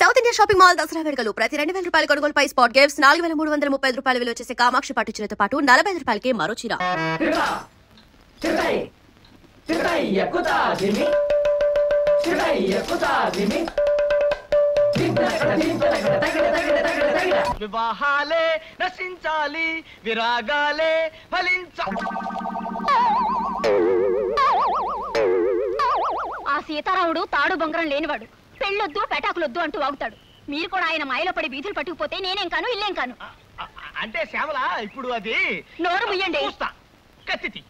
South India shopping mall Dasara వేడుకలు ప్రతి 2000 రూపాయల కొనుగోలుపై స్పాట్ గిఫ్ట్స్ 4335 రూపాయల విలువ చేసే కామాక్షి పట్టు చీరతో పాటు 45 రూపాయలకి మరో చీర. వివాహాలే రచించాలి, విరాగాలే ఫలించాలి. ఆ సీతారాముడు తాడు బొంగరం లేనివాడు. పెళ్ళొద్దు పెటాకులొద్దు అంటూ వాగుతాడు. మీరు కూడా ఆయన మాయలో పడి బీతులు పట్టుకుపోతే నేనేం కాను ఇల్లేం కాను. అంటే శ్యామల ఇప్పుడు అది నోరు ముయ్యండి. కత్తితి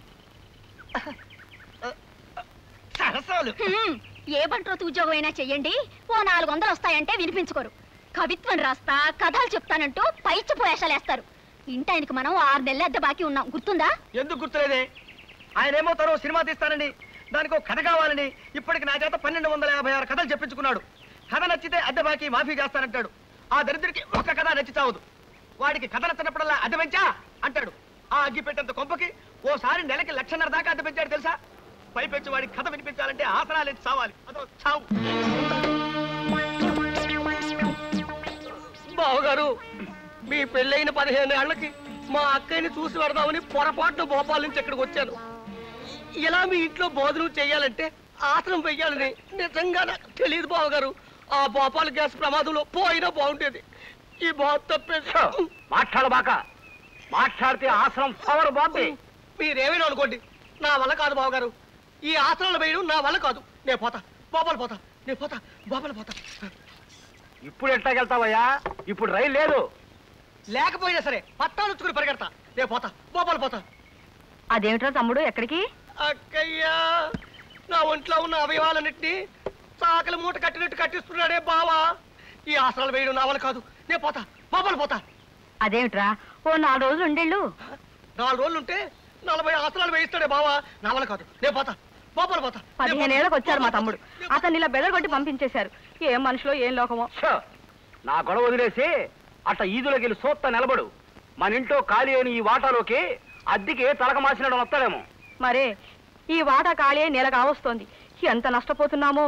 సరసాలు. ఏ బంట్రోతు ఉద్యోగం అయినా చెయ్యండి, ఓ 400 వస్తాయంటే వినిపించుకోరు. కవిత్వం రాస్తా, కథలు చెప్తానంటూ పైచి పోయేషాలేస్తారు. ఇంటాయనకి మనం 6 నెలల అద్దె బాకీ ఉన్నాం, గుర్తుందా? ఎందుకు గుర్తులేదే? ఆయన ఏమో తరో సినిమా తీస్తానండి, దానికి ఒక కథ కావాలని ఇప్పటికి నా చేత 1256 కథలు చెప్పించుకున్నాడు. కథ నచ్చితే అద్దె బాకీ మాఫీ చేస్తానంటాడు. ఆ దరిద్రుడికి ఒక కథ నచ్చి చావదు. వాడికి కథ నచ్చినప్పుడల్లా అద్దె పెంచా అంటాడు. ఆ అగ్గి పెట్టేంత కొంపకి ఓసారి నెలకి 1,50,000 దాకా అద్దె పెంచాడు తెలుసా? పైపెచ్చి వాడికి కథ వినిపించాలంటే ఆసనాలు ఎత్తి చావాలి. అదో చావు. బావగారు, మీ పెళ్ళైన 15 ఏళ్లకి మా అక్కయ్యని చూసి పెడదామని పొరపాటున భోపాల నుంచి ఇక్కడికి వచ్చాను. ఇలా మీ ఇంట్లో భోజనం చెయ్యాలంటే ఆసనం వెయ్యాలని నిజంగా నాకు తెలియదు బావగారు. ఆ భోపాల్ గ్యాస్ ప్రమాదంలో పోయినా బాగుండేది. ఈ బాబు తప్పేసి మాట్లాడబాక. మాట్లాడితే ఆసనం పవర్ బాబే. మీరేమైనా అనుకోండి, నా వల్ల కాదు బావగారు. ఈ ఆసనాలు వేయడం నా వల్ల కాదు. నేను పోతా, భోపాల్ పోతా, నేను పోతా, భోపాల్ పోతా. ఇప్పుడు ఎట్లాగెళ్తావయ్యా? ఇప్పుడు రైలు లేదు. లేకపోయినా సరే పట్టాలుచ్చుకుని పరిగెడతా. నేను పోతా, భోపాల్ పోతా. అదేమిట్రా తమ్ముడు, ఎక్కడికి? అక్కయ్యా, నా ఒంట్లో ఉన్న అవయవాలన్నింటినీ చాకలి మూట కట్టినట్టు కట్టిస్తున్నాడే బావా. ఈ ఆసనాలు వేయడం నా వల్ల కాదు. నేను పోతా, భోపాల్ పోతా. అదేమిట్రా, ఓ 4 రోజులు ఉండేళ్ళు. 4 రోజులుంటే 40 ఆసనాలు వేయిస్తాడే బావా. నా వల్ల కాదు. నేను పోతా, భోపాల్ పోతా. 15 ఏళ్ళకి వచ్చారు మా తమ్ముడు. అతన్ని ఇలా బెదరగొట్టి పంపించేశారు. ఏం మనుషులో ఏం లోకమో. నా గొడవ వదిలేసి అట్ట ఈదులోకి వెళ్ళి సోత్త నిలబడు. మన ఇంట్లో ఖాళీ అయిన ఈ వాటాలోకి అద్దెకి తలక మాసినడం వస్తాడేమో. మరే ఈ వాటా ఖాళీ నెల కావస్తోంది. ఎంత నష్టపోతున్నామో.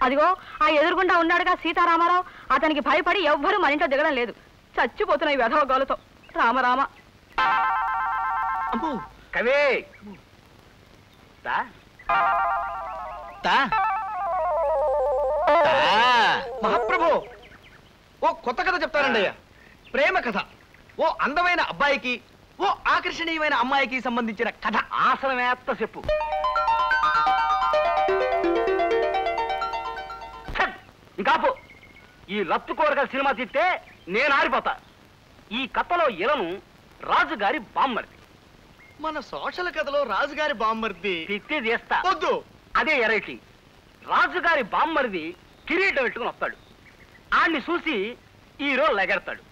అదిగో ఆ ఎదురుగుండా ఉన్నాడుగా సీతారామారావు, అతనికి భయపడి ఎవ్వరూ మన ఇంట్లో దిగడం లేదు. చచ్చిపోతున్నాయి వెధవ గోలతో. రామరామ. కవి మహాప్రభు, ఓ కొత్త కథ చెప్తానండి అయ్యా. ప్రేమ కథ. ఓ అందమైన అబ్బాయికి, ఓ ఆకర్షణీయమైన అమ్మాయికి సంబంధించిన కథ. ఆసనమేత్త చెప్పు. ఇంకాపు. ఈ లత్తు కోరగల సినిమా తీస్తే నేను ఆరిపోతా. ఈ కథలో ఇలను రాజుగారి బామ్మర్ది. మన సోషల్ కథలో రాజుగారి బామ్మర్ది తిత్తి చేస్తా. వద్దు. అదే ఎరైటీ. రాజుగారి బామ్మర్ది కిరీటం పెట్టుకుని వస్తాడు. ఆడిని చూసి హీరో లెగెడతాడు.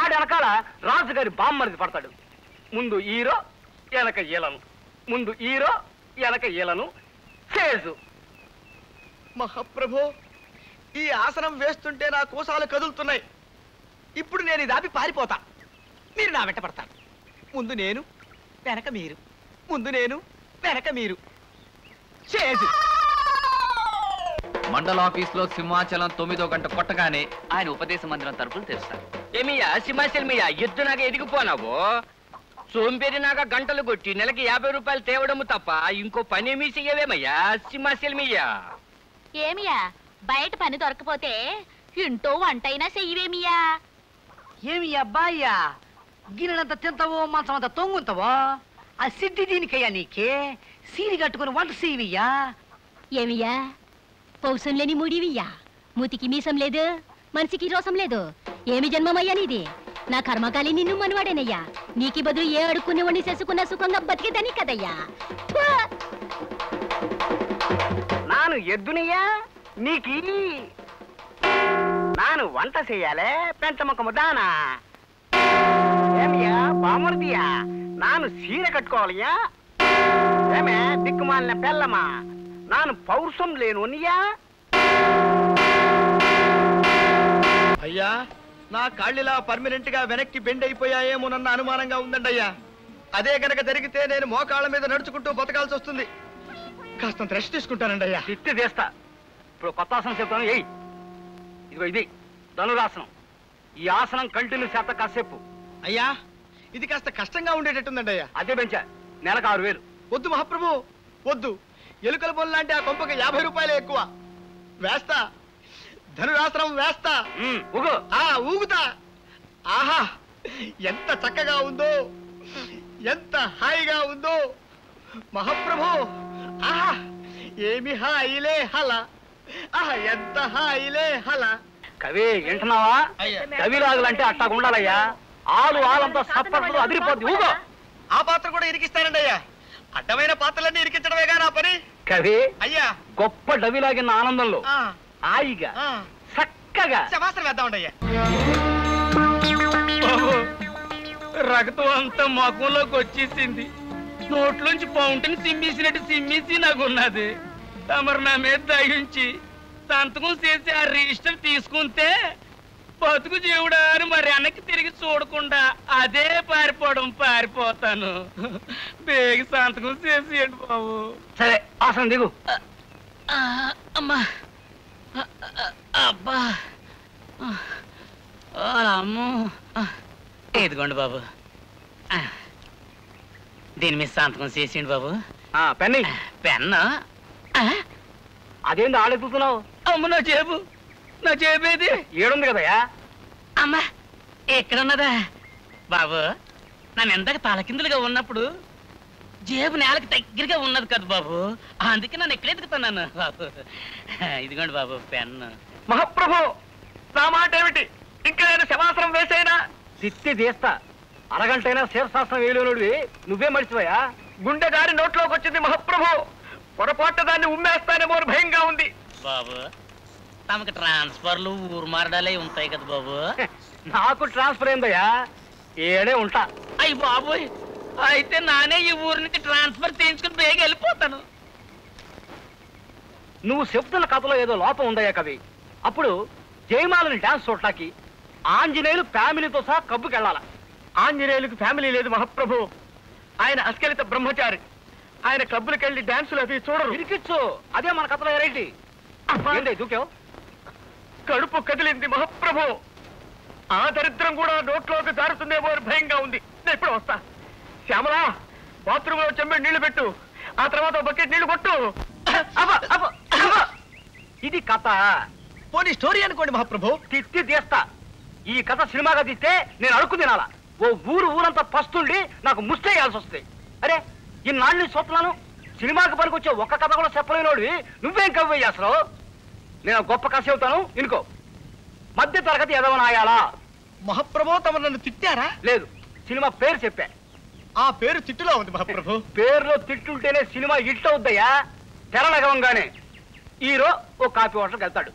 ఆడి వెనకాల రాజుగారి బామ్మర్ది పడతాడు. ముందు హీరో, వెనక ఈలను. ముందు హీరో, వెనక ఈలను. చేజు. మహాప్రభు, ఈ ఆసనం వేస్తుంటే నా కోసాలు కదులుతున్నాయి. ఇప్పుడు నేను ఇది ఆపి పారిపోతా. మీరు నా వెంట పడతారు. ముందు నేను, వెనక మీరు. ముందు నేను, వెనక మీరు. చేజు. మండల ఆఫీస్ లో సింహాచలం 9వ గంట కొట్టగానే ఆయన ఉపదేశ మందిరం తరపులు తెరుస్తారు. ఏమియా సింహాచలమియా, ఎద్దునాగా ఎదిగిపోనావు. సోంపేరినాగా గంటలు కొట్టి నెలకి 50 రూపాయలు తేవడము తప్ప ఇంకో పనేమీ చెయ్యవేమయ్యా సింహాచలమియా. ఏమియా, బయట పని దొరకపోతే ఇంటో వంటైనా చెయ్యవేమియా? ఏమి అబ్బాయ్యా, గిన్నెలంత తింటావో మంచం అంత తొంగుంటావో? ఆ సిద్ధి దీనికయ్యా నీకే. సీరి కట్టుకుని వంట చేయవయ్యా. ఏమియా, పౌసం లేని ముడివియ్యా. మూతికి మీసం లేదు, మనిషికి రోసం లేదు. ఏమి జన్మమయ్యా నీది? నా కర్మకాలి నిన్ను మనవాడేనయ్యా. నీకి బదులు ఏ అడుక్కుని వండి చేసుకున్న సుఖంగా బతికేదని కదయ్యా. నాను ఎద్దునియా నీకి? నాను వంట చెయ్యాలే పెంచముఖము దానా? ఏమియా బామర్దియా, నాను సీర కట్టుకోవాలయ్యా? ఏమే దిక్కుమాలిన పెళ్ళమా, నాను పౌరుషం లేనునియా? అయ్యా, నా కాళ్ళిలా పర్మనెంట్ గా వెనక్కి బెండ్ అయిపోయాయేమోనన్న అనుమానంగా ఉందండి అయ్యా. అదే గనక జరిగితే నేను మోకాళ్ళ మీద నడుచుకుంటూ బతకాల్సి వస్తుంది. కాస్తంత రెస్ట్ తీసుకుంటానండి అయ్యా. తిత్తి తీస్తా. ఇప్పుడు కొత్త ఆసనం చెప్తాను. ఏయ్ ఇదిగో ఇది ధనురాసనం. ఈ ఆసనం కంటిన్యూ చేత కాసేపు. అయ్యా ఇది కాస్త కష్టంగా ఉండేటట్టుందండి అయ్యా. అదే పెంచా, నెలకు 6000. వద్దు మహాప్రభు వద్దు. ఎలుకల బొల్లు లాంటి ఆ కొంపకి 50 రూపాయలే ఎక్కువ. వేస్తా, ధనురాసనం వేస్తా. ఊగు. ఊగుతా. ఆహా ఎంత చక్కగా ఉందో, ఎంత హాయిగా ఉందో మహాప్రభు. ఆహా ఏమి హాయిలే హల. ఆహా ఎంత హాయిలే హల. కవి వింటున్నావా? కవిరాజులంటే అట్టా ఉండాలయ్యా. ఆలంతా సప్పట్లు అదిరిపోద్ది. ఊగో. ఆ పాత్ర కూడా ఇరికిస్తానండి అయ్యా. అడ్డమైన పాత్రలన్నీ ఇరికించడమేగా నా పని. కవి అయ్యా గొప్ప డవిలాగిన ఆనందంలో హాయిగా చక్కగా శమాసనం వేద్దామండి అయ్యా. రక్తం అంతా ముఖంలోకి వచ్చేసింది. నోట్లోంచి ఫౌంటైన్ సిమ్మేసినట్టు సిమ్మేసి నాకున్నది. తమరు నా మీద దయించి సంతకం చేసి ఆ రిజిస్టర్ తీసుకుంటే బతుకు జీవుడా అని మరి వెనక్కి తిరిగి చూడకుండా అదే పారిపోతాను. బేగి సంతకం చేసేయండి బాబు. సరే ఆసనం దిగు. అమ్మా అబ్బా అమ్మో. ఇదిగోండి బాబు, దీని మీద సంతకం చేసేయండి బాబు. పెన్ని పెన్ను అదేంది ఆడెత్తుతున్నావు? అమ్మ నా జేబేది ఏడుంది కదయా. అమ్మా ఎక్కడున్నదా బాబు? నన్ను ఎందాక తలకిందులుగా ఉన్నప్పుడు జేబు నేలకి దగ్గరగా ఉన్నది కదా బాబు, అందుకే నన్ను ఎక్కడ ఎదుగుతున్నాను బాబు. ఇదిగోండి బాబు పెన్ను. మహాప్రభు నా మాట ఏమిటి? ఇంకా నేను శమాసనం వేసేనా? తిత్తి తీస్తా. అరగంటైనా శీర్షాసనం వేయలేనుడివి నువ్వే మర్చిపోయా. గుండె దారి నోట్లోకి వచ్చింది మహాప్రభు. పొరపాటు దాన్ని ఉమ్మేస్తానేమో భయంగా ఉంది బాబు. తమకు ట్రాన్స్ఫర్లు ఊరు మారడాలే ఉంటాయి కదా బాబు. నాకు ట్రాన్స్ఫర్ అయిందయ్యా, ఏడే ఉంటా. అయ్యి బాబోయ్, అయితే నానే ఈ ఊరు నుంచి ట్రాన్స్ఫర్ చేయించుకుని బేగ వెళ్ళిపోతాను. నువ్వు చెప్తున్న కథలో ఏదో లోపం ఉందయ్యా కవి. అప్పుడు జయమాలని డాన్స్ చూడటానికి ఆంజనేయులు ఫ్యామిలీతో సహా కబ్బుకి వెళ్ళాల. ఆంజనేయులకు ఫ్యామిలీ లేదు మహాప్రభు. ఆయన అస్కలిత బ్రహ్మచారి. ఆయన క్లబ్బులకు వెళ్ళి డాన్సులు అవి చూడరు. ఇరికిచ్చు. అదే మన కథలో ఎరైటీ. దూకావు. కడుపు కదిలింది మహాప్రభు. ఆ దరిద్రం కూడా నోట్లోకి జారుతుందేమో అని భయంగా ఉంది. నేను ఇప్పుడు వస్తా. శ్యామలా బాత్రూంలో చెంబడి నీళ్లు పెట్టు, ఆ తర్వాత బకెట్ నీళ్లు కొట్టు. ఇది కథ. పోనీ స్టోరీ అనుకోండి మహాప్రభు. తిత్తి తీస్తా. ఈ కథ సినిమాగా తీస్తే నేను అడుక్కు తినాలా. ఓ ఊరంతా పస్తుండి నాకు ముష్టేయాల్సి వస్తుంది. అరే ఇన్నాళ్ళు చూస్తున్నాను, సినిమాకి పనికొచ్చే ఒక్క కథ కూడా చెప్పలేనోడివి నువ్వేం కవ్వయ్యా అసలు. నేను గొప్ప కథ చెబుతాను ఇనుకో. మధ్య తరగతి ఎదవనాయాలా. మహాప్రభు తమ నన్ను తిట్టారా? లేదు, సినిమా పేరు చెప్పా. ఆ పేరు తిట్టులో ఉంది మహాప్రభు. పేరులో తిట్టుంటేనే సినిమా హిట్ అవుద్దయ్యా. తెరలగవంగానే హీరో ఓ కాఫీ హోటల్కి వెళ్తాడు.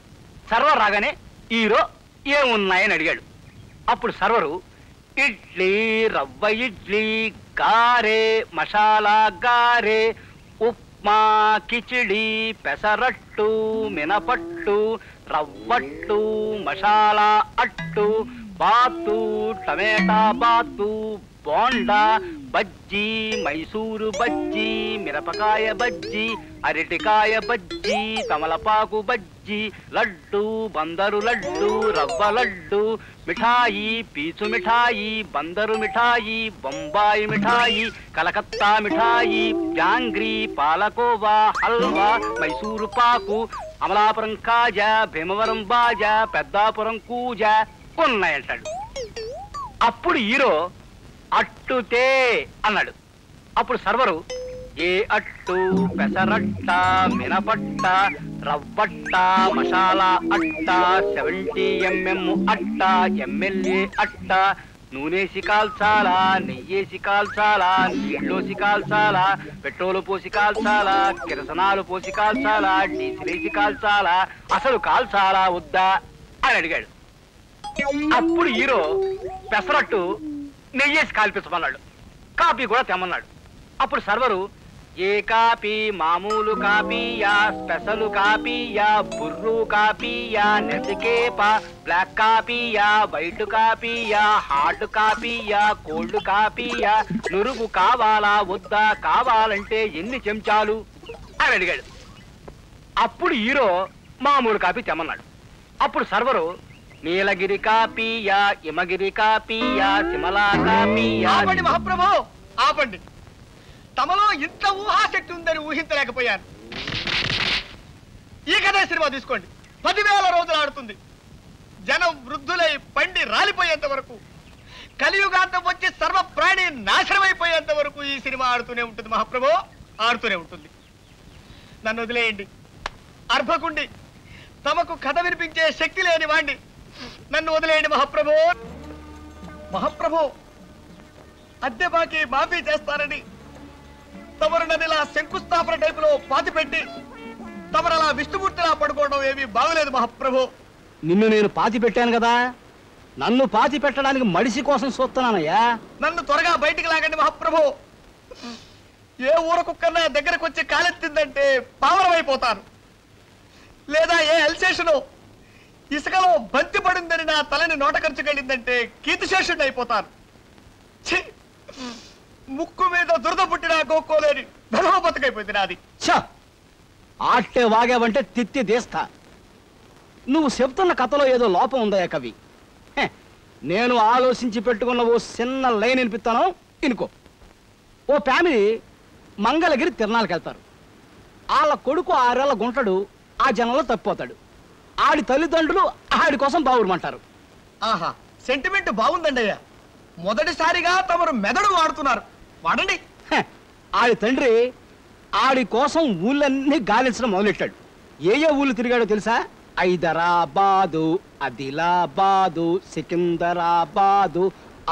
సర్వర్ రాగానే హీరో ఏమున్నాయని అడిగాడు. అప్పుడు సర్వరు ఇడ్లీ, రవ్వ ఇడ్లీ, గారే, మసాలా గారే, ఉప్మా, కిచిడి, పెసరట్టు, మినపట్టు, రవ్వట్టు, మసాలా అట్టు, బాతు, టమేటా బాతు, బోండా, బజ్జీ, మైసూరు బజ్జీ, మిరపకాయ బజ్జీ, అరటికాయ బజ్జీ, తమలపాకు బజ్జీ, లడ్డు, బందరు లడ్డు, రవ్వ లడ్డు, మిఠాయి, పీచు మిఠాయి, బందరు మిఠాయి, బొంబాయి మిఠాయి, కలకత్తా మిఠాయి, జాంగ్రీ, పాలకోవా, హల్వా, మైసూరు పాకు, అమలాపురం కాజా, భీమవరం బాజా, పెద్దాపురం కూజా ఉన్నాయంటాడు. అప్పుడు హీరో అట్టుతే అన్నాడు. అప్పుడు సర్వరు ఏ అట్టు, పెసరట్ట, మినపట్ట, రవ్వట్ట, మసాలా అట్ట, 70 mm అట్ట, ఎమ్మెల్యే అట్ట, నూనెసి కాల్చాలా, నెయ్యేసి కాల్చాలా, నీళ్ళోసి కాల్చాలా, పెట్రోలు పోసి కాల్చాలా, కిరసనాలు పోసి కాల్చాలా, డీజిలేసి కాల్చాలా, అసలు కాల్చాలా వద్దా అని అడిగాడు. అప్పుడు హీరో పెసరట్టు నెయ్యేసి కాల్పించమన్నాడు. కాపీ కూడా తెమ్మన్నాడు. అప్పుడు సర్వరు ఏ కాపీ, మామూలు కాపీయా, స్పెషల్ కాపీయా, బుర్రు కాపీయా, నెసికేపా, బ్లాక్ కాపీయా, వైట్ కాపీయా, హాట్ కాపీయా, కోల్డ్ కాపీయా, నురుగు కావాలా వద్దా, కావాలంటే ఎన్ని చెంచాలు అని అడిగాడు. అప్పుడు హీరో మామూలు కాపీ తెమ్మన్నాడు. అప్పుడు సర్వరు నీలగిరి కాపీయా హిమగిరి కాపీయా సిమలా కాపీయా. ఆపండి మహాప్రభు, ఆపండి. తమలో ఇంత ఊహాశక్తి ఉందని ఊహించలేకపోయాను. ఈ కథ సినిమా తీసుకోండి, 10,000 రోజులు ఆడుతుంది. జనం వృద్ధులై పండి రాలిపోయేంత వరకు, కలియుగాంతం వచ్చి సర్వ ప్రాణి నాశనమైపోయేంత వరకు ఈ సినిమా ఆడుతూనే ఉంటుంది మహాప్రభు, ఆడుతూనే ఉంటుంది. నన్ను వదిలేయండి అర్భకుండి, తమకు కథ వినిపించే శక్తి లేని వాణ్ణి. నన్ను వదిలేయండి మహాప్రభు. మహాప్రభు, అద్దె బాకీ మాఫీ చేస్తానని తమరు నన్ను ఇలా శంకుస్థాపన టైపులో పాతిపెట్టి తమరు అలా విష్ణుమూర్తిలా పడుకోవడం ఏమీ బాగలేదు మహాప్రభు. నిన్ను నేను పాతి పెట్టాను కదా, నన్ను పాతి పెట్టడానికి మడిసి కోసం చూస్తున్నానయ్యా. నన్ను త్వరగా బయటికి లాగండి మహాప్రభు. ఏ ఊర కుక్కన్నా దగ్గరకు వచ్చి కాలెత్తిందంటే పావనమైపోతాను. లేదా ఏ ఎల్సేషను ఇసుకలో బంతి పడిందని నా తలని నోట ఖర్చుకెళ్ళిందంటే కీర్తిశేషుడిని అయిపోతాను. ముక్కు మీద దురద పుట్టినా గోక్కోలేని ధర్మ బతుకైపోయింది నాది. ఆట్టే వాగావంటే తిత్తి తీస్తా. నువ్వు చెప్తున్న కథలో ఏదో లోపం ఉందయ్యా కవి. నేను ఆలోచించి పెట్టుకున్న ఓ చిన్న లైన్ వినిపిస్తాను, ఇనుకో. ఓ ఫ్యామిలీ మంగళగిరి తిరణాలకు వెళ్తారు. వాళ్ళ కొడుకు 6 ఏళ్ల గుంటడు ఆ జనంలో తప్పిపోతాడు. ఆడి తల్లిదండ్రులు ఆడి కోసం బావురమంటారు. ఆహా, సెంటిమెంట్ బాగుందండి అయ్యా. మొదటిసారిగా తమరు మెదడు వాడుతున్నారు, వాడండి. ఆడి తండ్రి ఆడి కోసం ఊళ్ళన్నీ గాలించడం మొదలెట్టాడు. ఏ ఊళ్ళు తిరిగాడో తెలుసా? హైదరాబాదు, ఆదిలాబాదు, సికింద్రాబాదు,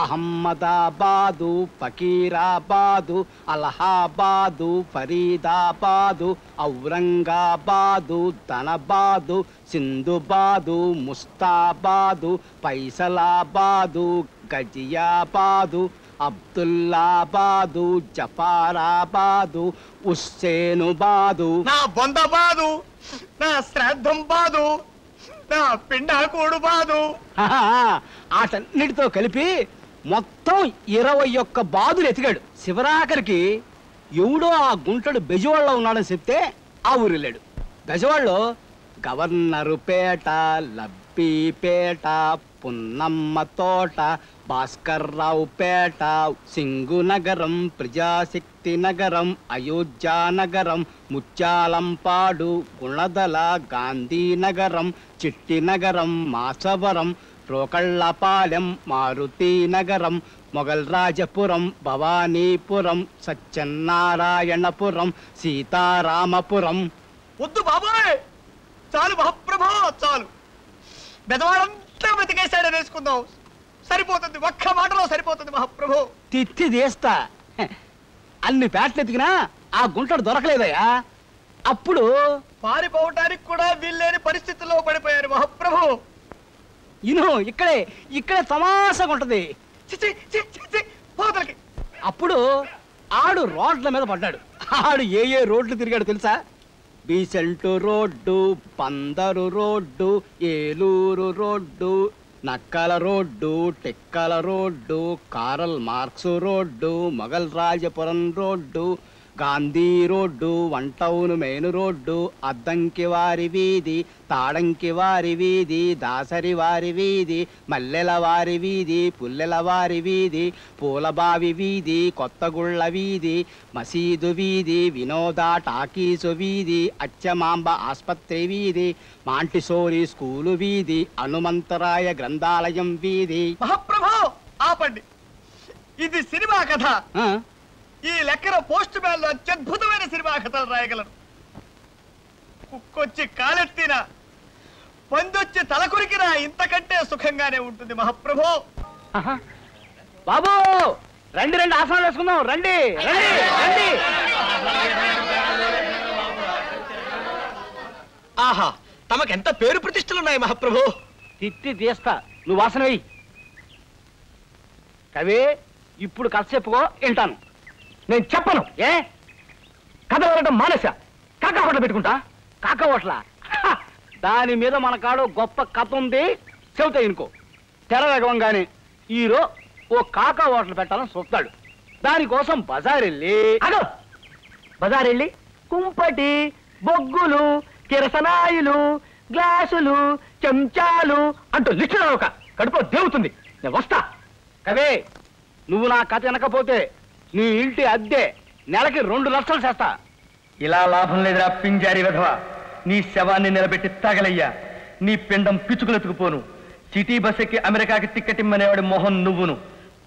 అహ్మదాబాదు, ఫకీరాబాదు, అలహాబాదు, ఫరీదాబాదు, ఔరంగాబాదు, ధనబాదు, సింధుబాదు, ముస్తాబాదు, ఫైసలాబాదు, గజియాబాదు, అబ్దుల్లాబాదు, జఫారాబాదు, హుస్సేనుబాదు. నా బొందబాదు, నా శ్రాద్ధం బాదు, నా పిండాకోడు బాదు. ఆటన్నిటితో కలిపి మొత్తం 21 బాదులు ఎతికాడు. శివరాఖరికి ఎవడో ఆ గుంటడు బెజవాడలో ఉన్నాడని చెప్తే ఆ ఊరు వెళ్ళాడు. బెజవాడలో గవర్నరు పేట, లబ్బీపేట, పున్నమ్మ తోట, భాస్కర్రావు పేట, సింగు నగరం, ప్రజాశక్తి నగరం, అయోధ్య నగరం, ముత్యాలంపాడు, గుణదల, గాంధీనగరం, చిట్టి నగరం, మాచవరం, రోకళ్ళపాలెం, మారుతి నగరం, మొగల్ రాజపురం, భవానీపురం, సత్యనారాయణపురం, సీతారామపురం. వద్దు బాబాయ్, చాలు మహాప్రభు, చాలు. బెదవాడంతా వెతికేశాడని వేసుకుందాం, సరిపోతుంది. ఒక్క మాటలో సరిపోతుంది మహాప్రభు. తిత్తి తీస్తా. అన్ని పేటలు ఎతికినా ఆ గుంటడు దొరకలేదయ్యా. అప్పుడు పారిపోవటానికి కూడా వీల్లేని పరిస్థితుల్లో పడిపోయారు మహాప్రభు. ఇక్కడే తమాషగా ఉంటది. పోతలకి. అప్పుడు ఆడు రోడ్ల మీద పడ్డాడు. ఆడు ఏ రోడ్లు తిరిగాడు తెలుసా? Besant road, Bandar road, Eluru road, Nakkala road, Tekkala road, Karl Marx road, Mogalrajapuram road, Gandhi road, one town main road, Addanki వారి వీధి, తాడంకి వారి వీధి, దాసరి వారి వీధి, మల్లెల వారి వీధి, పుల్లెల వారి వీధి, పూలబావి వీధి, కొత్తగుళ్ళ వీధి, మసీదు వీధి, వినోద టాకీసు వీధి, అచ్చమాంబ ఆస్పత్రి వీధి, మాంటిసోరి స్కూలు వీధి, హనుమంతరాయ గ్రంథాలయం వీధి. మహాప్రభు ఆపండి, ఇది సినిమా కథ. ఈ లెక్కన పోస్ట్ మ్యాన్ లో అత్యద్భుతమైన సినిమా కథలు రాయగలరు. కుక్కొచ్చి కాలెత్తినా, పందొచ్చి తలకొరికినా ఇంతకంటే సుఖంగానే ఉంటుంది మహాప్రభు. బాబు రండి రండి, ఆసనాలు వేసుకుందాం, రండి రండి రండి. ఆహా, తమకెంత పేరు ప్రతిష్టలున్నాయి మహాప్రభు. తిత్తి తీస్తా, నువ్వు వాసన వెయ్యి. కవి ఇప్పుడు కథ చెప్పుకో, వింటాను. నేను చెప్పను. ఏ కథ వరటం మానేసా? కాకా హోటల్ పెట్టుకుంటా? కాకా హోటలా? దాని మీద మన కాడు గొప్ప కథ ఉంది, చెబుతా ఇనుకో. తెరవేగంగానే హీరో ఓ కాకా హోటల్ పెట్టాలని చూస్తాడు. దానికోసం బజారెళ్ళి కుంపటి, బొగ్గులు, కిరసనాయిలు, గ్లాసులు చెంచాలు అంటూ లిస్టు ఒక కడుపులో దేవుతుంది. నేను వస్తా. కవే, నువ్వు నా కథ వినకపోతే నీ ఇంటి అద్దె నెలకి 2 లక్షలు చేస్తా. ఇలా లాభం లేదురా పింజారి విధవ. నీ శవాన్ని నిలబెట్టి తగలయ్యా. నీ పిండం పిచ్చుకులెత్తుకుపోను. సిటీ బస్ ఎక్కి అమెరికాకి తిక్కటిమ్మనేవాడి మొహం నువ్వును.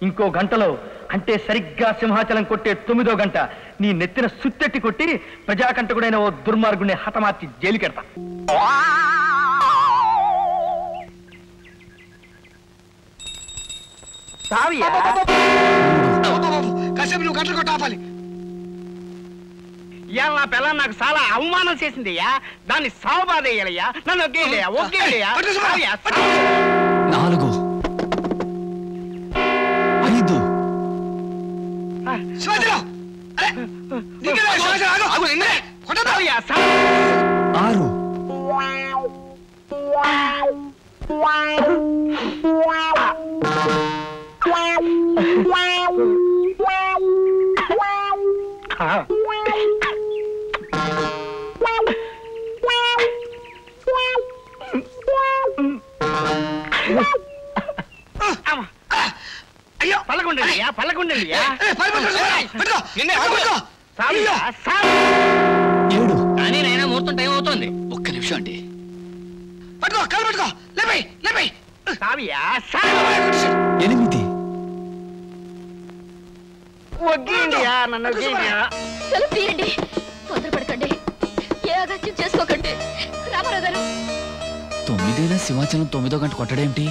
ఇంకో గంటలో, అంటే సరిగ్గా సింహాచలం కొట్టే 9వ గంట, నీ నెత్తిన సుత్తెట్టి కొట్టి ప్రజాకంటకుడైన ఓ దుర్మార్గుడిని హతమార్చి జైలుకెడతా. కాసేపు నువ్వు గంటలు కొట్టి ఆపాలి. ఇవాళ నా పిల్లని నాకు చాలా అవమానం చేసిందయ్యా. దాన్ని సావబాదేయాలయ్యా. నన్ను ఒకేలయ్యా, ఒకేలయ్యా. 4 5 శివాజీరావు, అరే, నీకేనా శివాజీరావు? ఆగు, నిన్నే. కొట్టొద్దు. 6 అయ్యో, పల్లకుండయ్యా, పల్లకుండయ్యా. 7 కానీ నైనా ముహూర్తం టైం అవుతుంది. ఒక్క నిమిషం అండి. పట్టుకో, కాలు పట్టుకో. లేపై, లేపై. 8 ఒగ్గేయండియా, నన్ను ఒగ్గేయండియా. సెలవు తీయండి, తొందరపడకండి, ఏ అగత్యం చేసుకోకండి. రామారావు గారు, 9 సింహాచలం 9వ గంట కొట్టడేమిటి?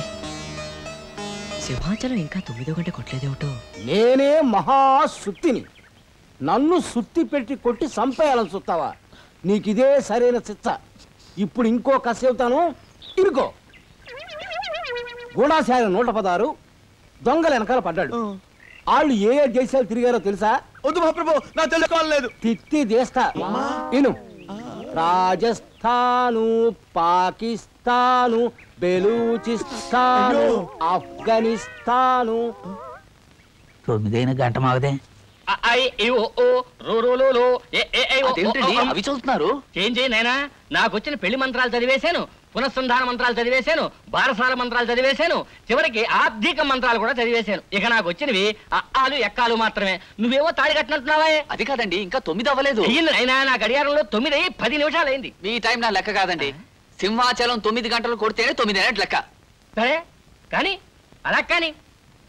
సింహాచలం ఇంకా 9వ గంట కొట్టలేదేమిటో. నేనే మహాసుత్తిని. నన్ను సుత్తి పెట్టి కొట్టి సంపేయాలని చూస్తావా? నీకిదే సరైన చిత్త. ఇప్పుడు ఇంకో కసేపుతాను, ఇరుకో. గూఢాచార్య 116 దొంగల వెనకాల పడ్డాడు. వాళ్ళు ఏ దేశాలు తిరిగారో తెలుసా? వద్దు మహాప్రభు, నా తెలుసుకోలేదు. తిత్తి దేస్తా ఇను. రాజస్థాను, పాకిస్తాను, బెలూచిస్తాను, ఆఫ్ఘనిస్తాను. 9 గంట మాగదే. అవి చదువుతున్నారు. ఏం చేయి నాయనా, నాకు వచ్చిన పెళ్లి మంత్రాలు చదివేశాను, పునఃసంధాన మంత్రాలు చదివేశాను, బారసాల మంత్రాలు చదివేశాను, చివరికి ఆర్థిక మంత్రాలు కూడా చదివేశాను. ఇక నాకు వచ్చినవి అక్కాలు ఎక్కాలు మాత్రమే. నువ్వేవో తాడి కట్టినట్టున్నావా? అది కాదండి, ఇంకా 9 అవ్వలేదు. అయినా నా గడియారంలో 9 అయ్యి 10 నిమిషాలు అయింది. మీ టైం నా లెక్క కాదండి. సింహాచలం 9 గంటలు కొడితేనే 9 అయినట్టు లెక్క. సరే కానీ అలా కానీ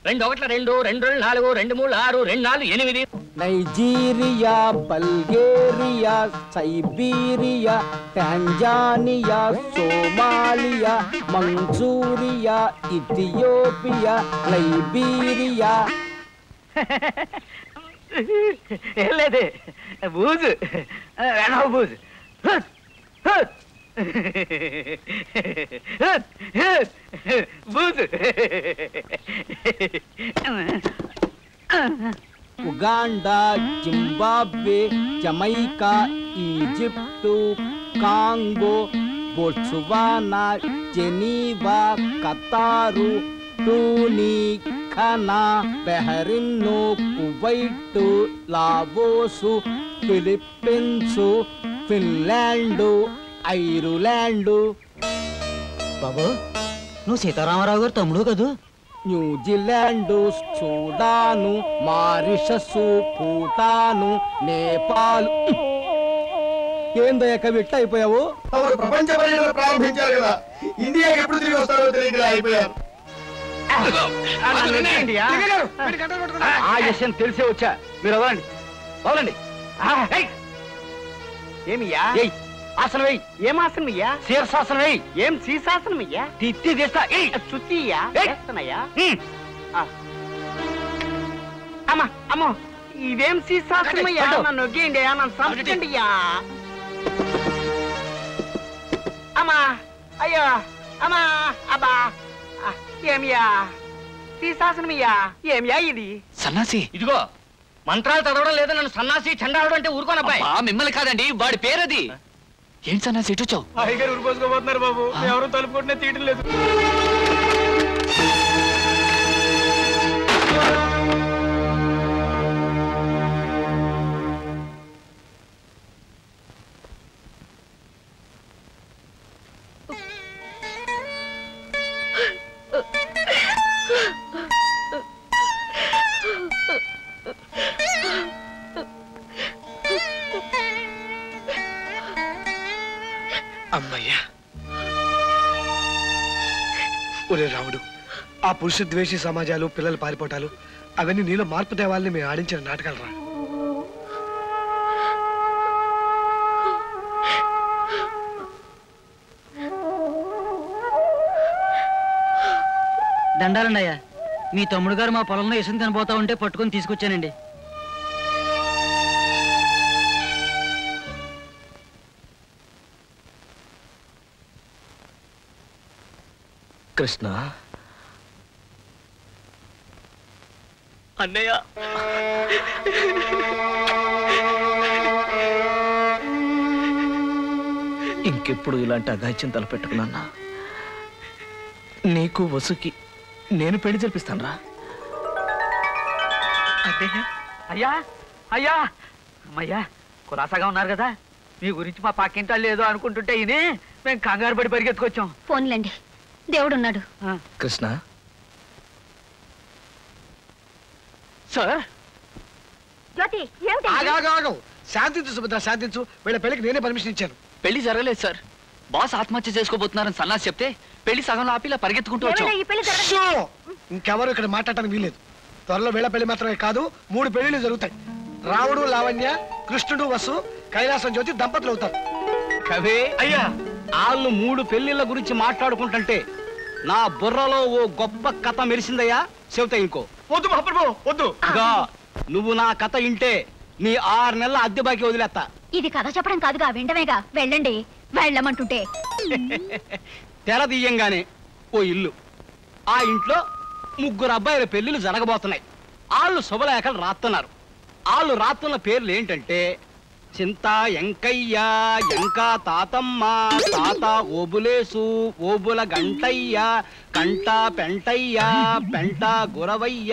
2 1 2 2 4 2 3 6 2 4 8. Nigeria, Bulgaria, Siberia, Tanzania, Somalia, Manchuria, Ethiopia, Liberia. ఏం లేదు, బూజు బూజు. బూజు. Uganda, Zimbabwe, Jamaica, Egypt, Congo, Botswana, Geneva, Qatar, టూనీ, ఖనా, బెహరిన్ను, Kuwait, Laos, Philippines, Finland, Ireland. బాబు, నువ్వు సీతారామరావు గారు తమ్ముడు కదూ? New Zealand, Sudan, Mauritius, Bhutan, Nepal. ఏందయ్య కవి ఎట్ట అయిపోయావు? ప్రపంచ పర్యటన ప్రారంభించారు కదా, ఇండియాకి ఎప్పుడు తిరిగి వస్తారో తెలియక అయిపోయారు. ఆ విషయం తెలిసే వచ్చా. మీరు వదలండి, వదలండి. ఏమియ్యా? ఆసనం వెయ్యి. ఏం ఆసనం అయ్యా? శీర్షాసనం వెయ్యి. ఏం శీర్షాసనం అయ్యా? తిత్తి తీస్తా. చుట్టియ్యా చేస్తానయ్యా. అమ్మా, అమ్మో, ఇదేం శీర్షాసనం అయ్యా? నన్ను నొగ్గేయండి అయ్యా, నన్ను సంపండి అయ్యా. అమ్మా, అయ్యో, అమ్మా, అబ్బా. ఏమియా శీర్షాసనమయ్యా? ఏమియా ఇది? సన్నాసి. ఇదిగో మంత్రాలు చదవడం లేదా, నన్ను సన్నాసి చండాలడం అంటే ఊరుకోనబ్బాయి. మిమ్మల్ని కాదండి, వాడి పేరది. ఏంటి సన్నాసి ఇటు వచ్చావు? అయ్యగారు ఊరిపోసుకోబోతున్నారు బాబు. ఎవరు తలుపు కొట్టినా తీయడం లేదు. ఒరే రాముడు, ఆ పురుష ద్వేషి సమాజాలు, పిల్లలు పారిపోవటాలు అవన్నీ నీలో మార్పు తేవాలని మేము ఆడించిన నాటకాలు రా. దండాలండి అయ్యా, మీ తమ్ముడు గారు మా పొలంలో ఇసుని తినబోతా ఉంటే పట్టుకొని తీసుకొచ్చానండి. కృష్ణ అన్నయ్య, ఇంకెప్పుడు ఇలాంటి అఘాయిత్యం తలపెట్టుకున్నా. నీకు వసుకి నేను పెళ్లి జరిపిస్తాను రా. అయ్యా అయ్యా అమ్మయ్యా, కులాసాగా ఉన్నారు కదా. మీ గురించి మా పక్కింటాళ్ళు లేదో అనుకుంటుంటే ఇని మేము కంగారు పడి పరిగెత్తుకొచ్చాం. ఫోన్లండి, దేవుడున్నాడు. కృష్ణ సార్, జ్యోతి శాంతించు సుభద్ర, శాంతించు. వీళ్ళ పెళ్లికి నేనే పర్మిషన్ ఇచ్చాను. పెళ్లి జరగలేదు సార్. బాస్ ఆత్మహత్య చేసుకోబోతున్నారని సన్నాసి చెప్తే పెళ్లి సగంలో ఆపిలా పరిగెత్తుకుంటూ వచ్చాం. ఇంకెవరు ఇక్కడ మాట్లాడటానికి వీలేదు. త్వరలో వీళ్ళ పెళ్లి మాత్రమే కాదు, 3 పెళ్లిళ్ళు జరుగుతాయి. రాముడు లావణ్య, కృష్ణుడు వసు, కైలాసం జ్యోతి దంపతులు అవుతారు. కవే అయ్యా, వాళ్ళు 3 పెళ్లిళ్ళ గురించి మాట్లాడుకుంటుంటే నా బుర్రలో ఓ గొప్ప కథ మెరిసిందయ్యా. చెబుతా ఇంకో. వద్దు మహాప్రభు వద్దు. నువ్వు నా కథ ఇంటే నీ 6 నెలల అద్దె బాకి వదిలేస్తా. ఇది కథ చెప్పడం కాదుగా, విండమేగా. వెళ్ళండి, వెళ్ళమంటుంటే. తెర తీయంగానే ఓ ఇల్లు, ఆ ఇంట్లో 3 అబ్బాయిల పెళ్లిళ్ళు జరగబోతున్నాయి. వాళ్ళు శుభలేఖలు రాస్తున్నారు. వాళ్ళు రాస్తున్న పేర్లు ఏంటంటే చింత ఎంకయ్య, ఎంకా తాతమ్మ, తాత ఓబులేసు, ఓబుల గంటయ్య, కంట పెంటయ్య, పెంట గురవయ్య.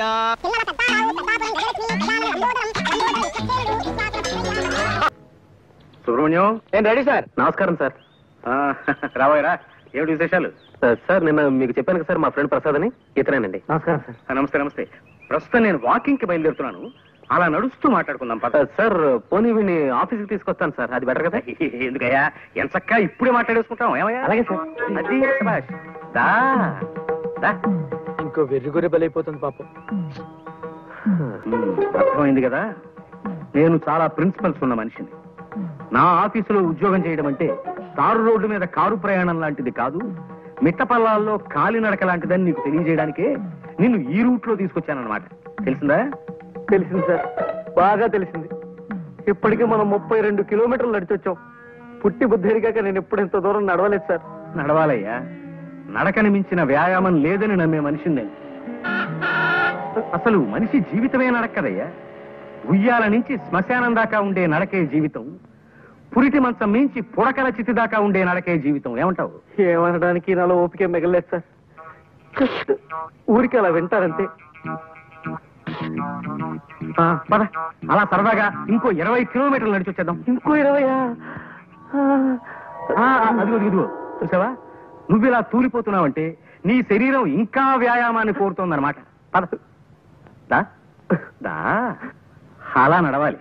సుబ్రహ్మణ్యం, నేను రెడీ సార్. నమస్కారం సార్. రాబోయరా, ఏమిటి విశేషాలు? సార్ నిన్న మీకు చెప్పాను కదా సార్, మా ఫ్రెండ్ ప్రసాద్ అని, ఇతనేనండి. నమస్కారం సార్. నమస్తే నమస్తే. ప్రస్తుతం నేను వాకింగ్ కి బయలుదేరుతున్నాను. అలా నడుస్తూ మాట్లాడుకుందాం. సార్ పోనీ వీడిని ఆఫీస్కి తీసుకొస్తాను సార్, అది బెటర్ కదా. ఎందుకయ్యా, ఎంచక్కా ఇప్పుడే మాట్లాడేసుకుంటాం. ఏమయ్యా? అలాగే సార్. అది శభాష్. దా దా. ఇంకో వెర్రి గొర్రె బలైపోతుంది పాపం. అర్థమైంది కదా, నేను చాలా ప్రిన్సిపల్స్ ఉన్న మనిషిని. నా ఆఫీసులో ఉద్యోగం చేయడం అంటే తారు రోడ్డు మీద కారు ప్రయాణం లాంటిది కాదు, మిట్టపల్లాల్లో కాలినడక లాంటిదని నీకు తెలియజేయడానికే నిన్ను ఈ రూట్ లో తీసుకొచ్చానన్నమాట. తెలిసిందా? తెలిసింది సార్, బాగా తెలిసింది. ఇప్పటికీ మనం 32 కిలోమీటర్లు నడిచొచ్చాం. పుట్టి బుద్ధిరిగాక నేను ఎప్పుడు ఇంత దూరం నడవలేదు సార్. నడవాలయ్యా, నడకని మించిన వ్యాయామం లేదని నమ్మే మనిషిని నేను. అసలు మనిషి జీవితమే నడక్కదయ్యా. ఉయ్యాల నుంచి శ్మశానం దాకా ఉండే నడకే జీవితం, పురిటి మంచం మించి పుడకల చితి దాకా ఉండే నడకే జీవితం. ఏమంటావు? ఏమనడానికి నాలో ఓపిక మిగలేదు సార్. ఊరికి అలా వింటారంతే. పద, అలా సరదాగా ఇంకో 20 కిలోమీటర్లు నడిచి వచ్చేద్దాం. ఇంకో 20? అదిగో ఇదిగో చూసావా, నువ్వు ఇలా తూలిపోతున్నావంటే నీ శరీరం ఇంకా వ్యాయామాన్ని కోరుతోందన్నమాట. పద దా దా, అలా నడవాలి.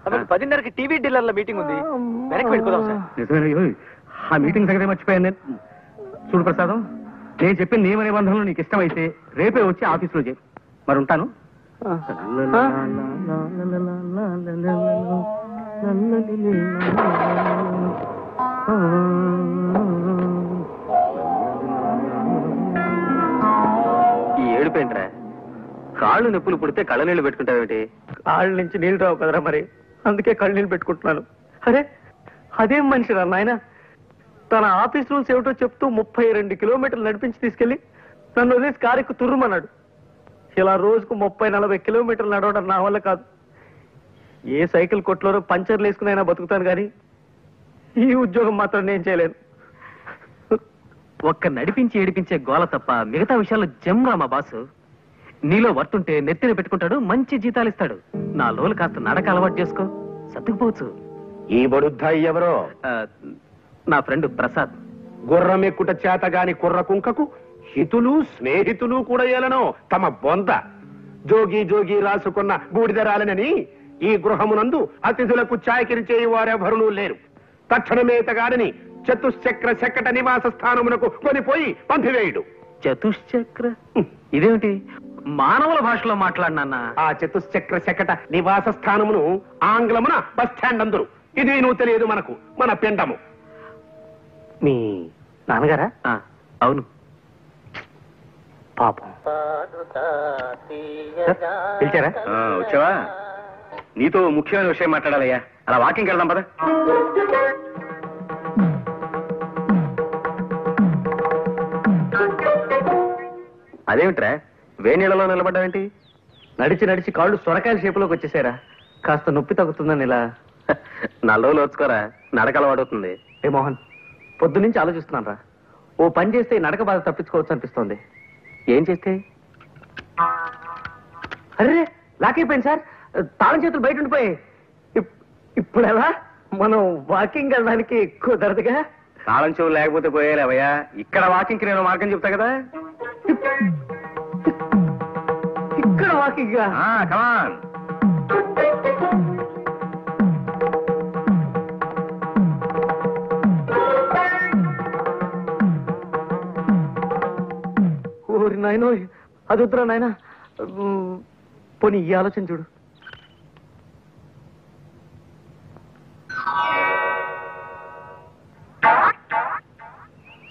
10:30కి టీవీ డీలర్ల మీటింగ్ ఉంది, వెనక్కి వెళ్ళిపోదాం సార్. నిజమే, ఆ మీటింగ్ సంగతి మర్చిపోయాను నేను. చూడు ప్రసాదం, నేను చెప్పిన నియమ నిబంధనలు నీకు ఇష్టమైతే రేపే వచ్చి ఆఫీసులో చేయి. మరి ఉంటాను. ఈ ఏడుపేంట్రా, కాళ్ళు నొప్పులు పుడితే కళ్ళ నీళ్ళు పెట్టుకుంటావేమిటి? కాళ్ళ నుంచి నీళ్ళు రావు కదరా, మరి అందుకే కళ్ళు నీళ్ళు పెట్టుకుంటున్నాను. అరే అదేం మనిషిరా నాయన, తన ఆఫీస్ రూల్స్ ఏమిటో చెప్తూ 32 కిలోమీటర్లు నడిపించి తీసుకెళ్లి నన్ను వదిలేసి కారెక్కు తుర్రుమన్నాడు. ఇలా రోజుకు 30-40 కిలోమీటర్లు నడవడం నా వల్ల కాదు. ఏ సైకిల్ కొట్లోనో పంచర్లు వేసుకునైనా బతుకుతాను కానీ ఈ ఉద్యోగం మాత్రం నేను చేయలేను. ఒక్క నడిపించి ఏడిపించే గోల తప్ప మిగతా విషయాల్లో జమ్రా మా బాసు. నీలో వర్తుంటే నెత్తిన పెట్టుకుంటాడు, మంచి జీతాలు ఇస్తాడు. నా లోలు కాస్త నడక అలవాటు చేసుకో, సర్దుకుపోవచ్చు. ఈ బడుద్దాయి ఎవరో? నా ఫ్రెండ్ ప్రసాద్. గుర్రం ఎక్కుట చేతగాని కుర్ర కుంకకు హితులు స్నేహితులు కూడా ఏలనో తమ బొంద. జోగి జోగి రాసుకున్న బూడిదరాలనని ఈ గృహమునందు అతిథులకు చాకిరి చేయి వారెవరునూ లేరు. తక్షణమేతగాడని చతుశ్చక్ర శకట నివాస స్థానమునకు కొనిపోయి పంపివేయుడు. చతుశ్చక్ర ఇదేమిటి మానవుల భాషలో మాట్లాడినా? ఆ చతుశ్చక్ర శకట నివాస స్థానమును ఆంగ్లమున బస్ స్టాండ్ అందరు. ఇది నువ్వు తెలియదు మనకు, మన పిండము. మీ నాన్నగారా? అవును. పాపం. పిలిచారా? వచ్చావా? నీతో ముఖ్యమైన విషయం మాట్లాడాలయ్యా. అలా వాకింగ్ వెళ్దాం పద. అదేమిట్రా వేణీళ్ళలో నిలబడ్డావేంటి? నడిచి నడిచి కాళ్ళు సొరకాయల షేపులోకి వచ్చేసారా? కాస్త నొప్పి తగ్గుతుందని ఇలా. 4 రోజులు వచ్చుకోరా, నడక అలవాటవుతుంది. ఏ మోహన్, పొద్దునుంచి ఆలోచిస్తున్నాను రా. ఓ పని చేస్తే నడక బాధ తప్పించుకోవచ్చు అనిపిస్తోంది. ఏం చేస్తే? అరే లాకైపోయింది సార్, తాళం చేతులు బయట ఉండిపోయాయి. ఇప్పుడు ఎలా? మనం వాకింగ్ వెళ్ళడానికి కుదరదుగా. తాళం చెవులు లేకపోతే పోయేలేవయ్యా. ఇక్కడ వాకింగ్కి నేను మార్గం చెప్తా కదా. ఇక్కడ వాకింగ్? కమాన్. ఓరి నాయనో, అది వద్దురా నాయన. పోనీ ఈ ఆలోచన చూడు.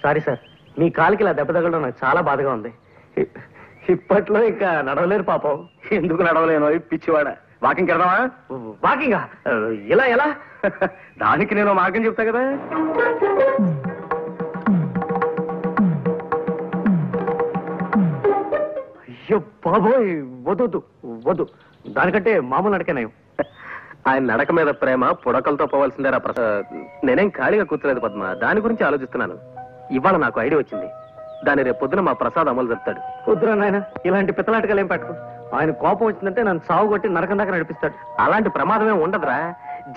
సారీ సార్, మీ కాలికి ఇలా దెబ్బ తగలడం నాకు చాలా బాధగా ఉంది. ఇప్పట్లో ఇంకా నడవలేరు పాపం. ఎందుకు నడవలేను పిచ్చివాడ? వాకింగ్ వెళ్దామా? వాకింగా? ఎలా ఎలా? దానికి నేను మార్గం చెప్తా కదా. అయ్యో బాబోయ్, వద్దు వద్దు. దానికంటే మామూలు నడకనే. ఆయన నడక మీద ప్రేమ పుడకలతో పోవాల్సిందేరా ప్రసాద్. నేనేం ఖాళీగా కూర్చోలేదు పద్మ, దాని గురించి ఆలోచిస్తున్నాను. ఇవాళ నాకు ఐడియా వచ్చింది. దాన్ని రేపు పొద్దున మా ప్రసాద్ అమలు చెప్తాడు. వద్దురా నాయన, ఇలాంటి పిత్తలాటకాలు ఏం పెట్టకు. ఆయన కోపం వచ్చిందంటే నన్ను సాగు కొట్టి నరకం దాకా నడిపిస్తాడు. అలాంటి ప్రమాదమే ఉండదురా.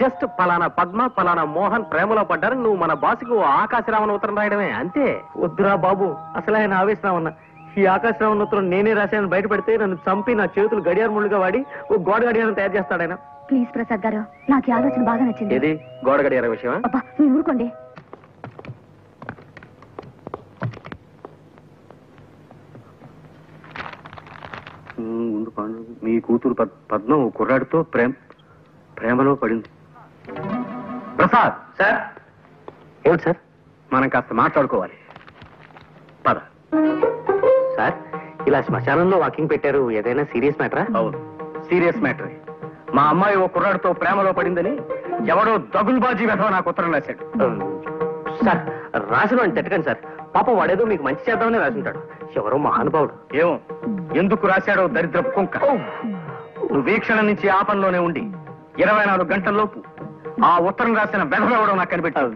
జస్ట్ పలానా పద్మ పలానా మోహన్ ప్రేమలో పడ్డారు, నువ్వు మన బాసుకు ఆకాశరామన్ ఉత్తరం రాయడమే, అంతే. వద్దురా బాబు, అసలు ఆయన ఆవేశరామన్న. ఈ ఆకాశరామన్ ఉత్తరం నేనే రాశానని బయట పెడితే నన్ను చంపి నా చేతులు గడియార ముళ్ళుగా వాడి ఓ గోడ గడియారం తయారు చేస్తాడు ఆయన. ప్లీజ్ ప్రసాద్ గారు, నాకు ఈ ఆలోచన బాగా నచ్చింది. ఏది గోడ గడియార విషయమా? అబ్బా మీరు ఊరుకోండి. ముందు మీ కూతురు పద్మ కుర్రాడితో ప్రేమలో పడింది. ప్రసాద్ సార్. ఏమిటి సార్? మనం కాస్త మాట్లాడుకోవాలి, పద. సార్, ఇలా శ్మశానంలో వాకింగ్ పెట్టారు, ఏదైనా సీరియస్ మ్యాటరా? అవును, సీరియస్ మ్యాటర్. మా అమ్మాయి ఓ కుర్రాడితో ప్రేమలో పడిందని ఎవడో దగుల్బాజీ వెధవ నాకు ఉత్తరం రాశాడు. సార్, రాసిన అని తిట్టకండి సార్. పాప వాడేదో మీకు మంచి చేద్దామని రాసింటాడు. ఎవరో మహానుభావుడు. ఏమో ఎందుకు రాశాడో దరిద్రపు కుంక. నువ్వు వీక్షణ నుంచి ఆ పనిలోనే ఉండి 24 గంటల్లోపు ఆ ఉత్తరం రాసిన వెధవెవడో నాకు కనిపెట్టాడు.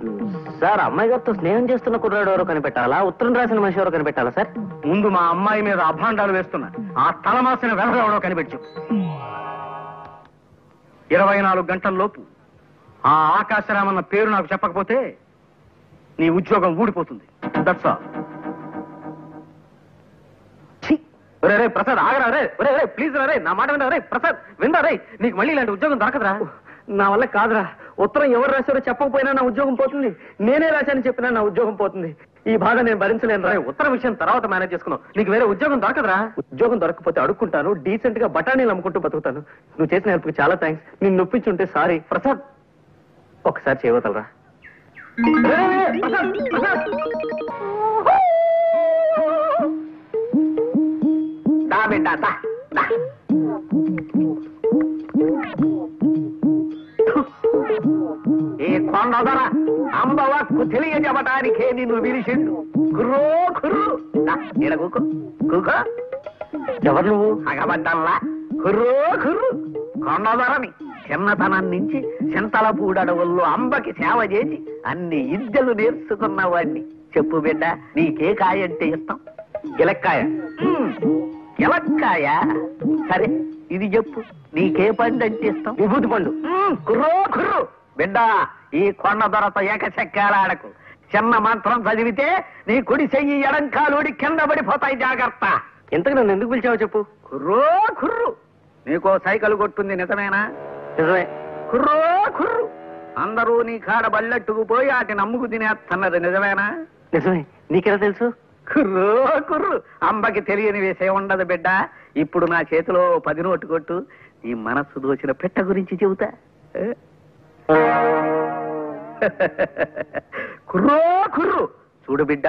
సార్, అమ్మాయి గారితో స్నేహం చేస్తున్న కుర్రాడు ఎవరో కనిపెట్టాలా, ఉత్తరం రాసిన మనిషి ఎవరో కనిపెట్టాలా సార్? ముందు మా అమ్మాయి మీద అభాండాలు వేస్తున్నా ఆ తలమాసిన వెధవెవడో కనిపెట్టు. 24 గంటల్లోపు ఆ ఆకాశరామన్న పేరు నాకు చెప్పకపోతే నీ ఉద్యోగం ఊడిపోతుంది. That's all. రే ప్రసాద్, ఆగరా రే. రే ప్లీజ్ రే, నా మాట వినరా రే. ప్రసాద్ వినరా రే, నీకు మళ్ళీ ఇలాంటి ఉద్యోగం దొరకదురా. నా వల్ల కాదురా. ఉత్తరం ఎవరు రాశారో చెప్పకపోయినా నా ఉద్యోగం పోతుంది. నేనే రాశానని చెప్పినా నా ఉద్యోగం పోతుంది. ఈ బాధ నేను భరించలేను రా. ఉత్తరం విషయం తర్వాత మేనేజ్ చేసుకున్నావు, నీకు వేరే ఉద్యోగం దొరకదురా. ఉద్యోగం దొరకకపోతే అడుక్కుంటాను, డీసెంట్ గా బఠానీలు అమ్ముకుంటూ బతుకుతాను. నువ్వు చేసిన హెల్ప్కి చాలా థ్యాంక్స్. నిన్ను నొప్పించుంటే సారీ. ప్రసాద్, ఒకసారి చేయవతలరా. ఈ కొండదొర అంబవక్కు తెలియజెప్పటానికే నిన్ను పిలిచిండు. కుర్రో కుర్రు ఈడ కూకో కూకో. ఎవరు నువ్వు? అగబడ్డల్లా కుర్రో కుర్రు. కొండదొరని చిన్నతనం నుంచి చింతలపూడడవుల్లో అంబకి సేవ చేసి అన్ని విద్యలు నేర్చుకున్నవాడిని. చెప్పు బిడ్డ, నీకే కాయ అంటే ఇష్టం? గిలక్కాయ. గిలక్కాయ? సరే ఇది చెప్పు, నీకే పండు అంటే ఇష్టం? విభూతి పండు. కుర్రో కుర్రు బిడ్డ, ఈ కొండ దొరతో ఏకచక్రాడకు. చిన్న మంత్రం చదివితే నీ కుడి చెయ్యి ఎడంకాలుడి కింద పడిపోతాయి, జాగ్రత్త. ఇంతకు నన్ను ఎందుకు పిలిచావో చెప్పు. కుర్రో కుర్రు, నీకో సైకిల్ కొట్టుంది నిజమేనా? నిజమే. కుర్రో కుర్రు, అందరూ నీ కాడ బల్లెట్టుకుపోయి వాటి నమ్ముకు తినేస్తున్నది నిజమేనా? నిజమే. నీకెలా తెలుసు? కుర్రు కుర్రు, అంబకి తెలియని విషయం ఉండదు బిడ్డ. ఇప్పుడు నా చేతిలో 10 నోటు కొట్టు, నీ మనస్సు దోచిన పెట్ట గురించి చెబుతా. కుర్రో కుర్రు, చూడు బిడ్డ,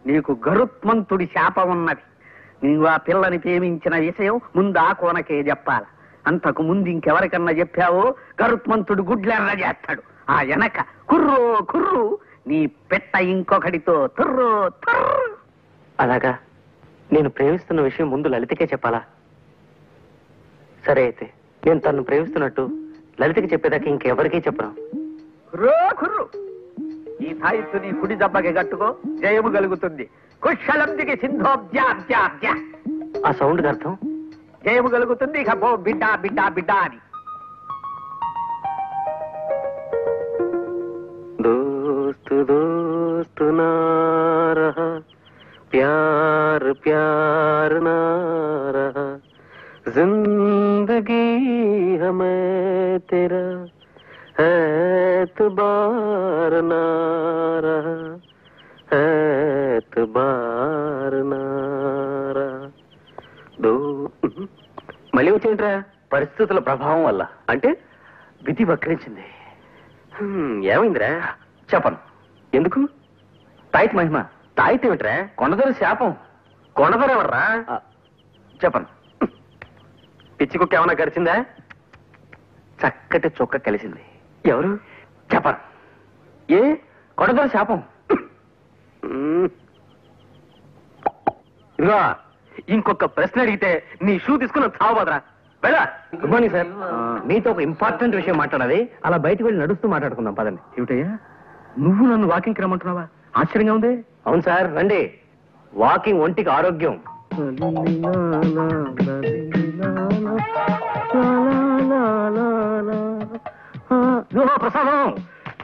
నీకు గరుత్మంతుడి శాపం ఉన్నది. నీవు ఆ పిల్లని ప్రేమించిన విషయం ముందు ఆ కోనకే చెప్పాల. అంతకు ముందు ఇంకెవరికన్నా చెప్పావో గరుత్మంతుడు గుడ్లెర్ర చేస్తాడు. ఆ వెనక కుర్రో కుర్రు, నీ పెట్ట ఇంకొకటితో తుర్రో తుర్రు. అలాగా? నేను ప్రేమిస్తున్న విషయం ముందు లలితకే చెప్పాలా? సరే అయితే నేను తను ప్రేమిస్తున్నట్టు లలితకి చెప్పేదాకా ఇంకెవరికీ చెప్పను. కుర్రో కుర్రు, ఈ తాయిత్తు నీ కుడి దెబ్బకి కట్టుకో, జయము కలుగుతుంది. కుశలందికి సింధోబ్జాబ్జాబ్జ. ఆ సౌండ్ అర్థం? జయము కలుగుతుంది. ఇక పో బిడ్డ బిడ్డ బిడ్డ అని. దోస్తు దోస్తు నా రహా, ప్యార్ ప్యార్ నా రహా, జిందగీ హమే తెరా एतबार ना रहा, एतबार ना रहा. మళ్ళీ వచ్చింట్రా? పరిస్థితుల ప్రభావం వల్ల. అంటే విధి వక్రించింది. ఏమైందిరా? చెప్పను. ఎందుకు? తాయిత్ మహిమ. తాయిత్ ఏమిట్రా? కొండదొర శాపం. కొండదొర ఎవర్రా? చెప్పను. పిచ్చి కుక్క ఏమన్నా గడిచిందా? చక్కటి చొక్క కలిసింది. ఎవరు? చెప్పను. ఏ? కొండదొర శాపం. ఇదిగో, ఇంకొక ప్రశ్న అడిగితే నీ షూ తీసుకుని చావబోదరా. వెళ్ళా. Good morning sir. మీతో ఒక ఇంపార్టెంట్ విషయం మాట్లాడాలి. అలా బయటకు వెళ్ళి నడుస్తూ మాట్లాడుకుందాం పదండి. ఏమిటయ్యా, నువ్వు నన్ను వాకింగ్కి రమ్మంటున్నావా? ఆశ్చర్యంగా ఉంది. అవును సార్, రండి. వాకింగ్ ఒంటికి ఆరోగ్యం. ప్రసాదం,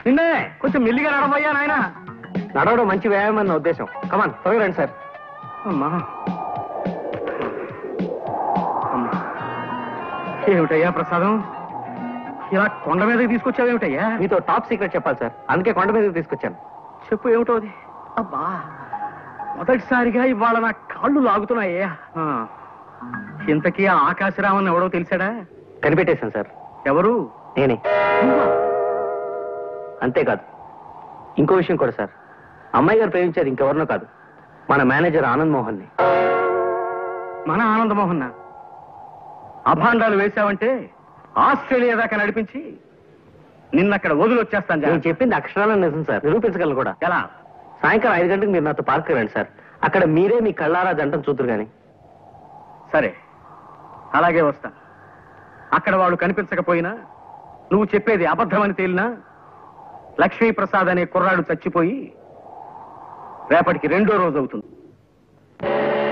నిన్నే కొంచెం మెల్లిగా నడవయ్యా నాయన. నడవడం మంచి వ్యాయామం అన్న ఉద్దేశం. కమాన్, త్వరగా రండి సార్. అమ్మా, ఏమిటయ్యా ప్రసాదం, ఇలా కొండ మీదకి తీసుకొచ్చావేమిటయ్యా? మీతో టాప్ సీక్రెట్ చెప్పాలి సార్, అందుకే కొండ మీదకి తీసుకొచ్చాను. చెప్పు, ఏమిటో అది? అబ్బా, మొదటిసారిగా ఇవాళ నా కాళ్ళు లాగుతున్నాయ్యా. ఇంతకీ ఆ ఆకాశరామన్ ఎవడో తెలిసాడా? కనిపెట్టేశాను సార్. ఎవరు? నేనే. అంతేకాదు, ఇంకో విషయం కూడా సార్. అమ్మాయి గారు ప్రేమించేది ఇంకెవరినో కాదు, మన మేనేజర్ ఆనంద్ మోహన్ ని. మన ఆనంద్ మోహన్ అభాండాలు వేశావంటే ఆస్ట్రేలియా దాకా నడిపించి నిన్నక్కడ వదిలొచ్చేస్తాను. నేను చెప్పింది అక్షరాలను నిజం సార్, నిరూపించగలను కూడా. ఎలా? సాయంకాలం 5 గంటలకు మీరు నాతో పార్క్ రండి సార్. అక్కడ మీరే మీ కళ్ళారా జంటను చూతురు గాని. సరే, అలాగే వస్తా. అక్కడ వాడు కనిపించకపోయినా, నువ్వు చెప్పేది అబద్ధమని తేలినా, లక్ష్మీప్రసాద్ అనే కుర్రాడు చచ్చిపోయి రేపటికి 2వ రోజు అవుతుంది.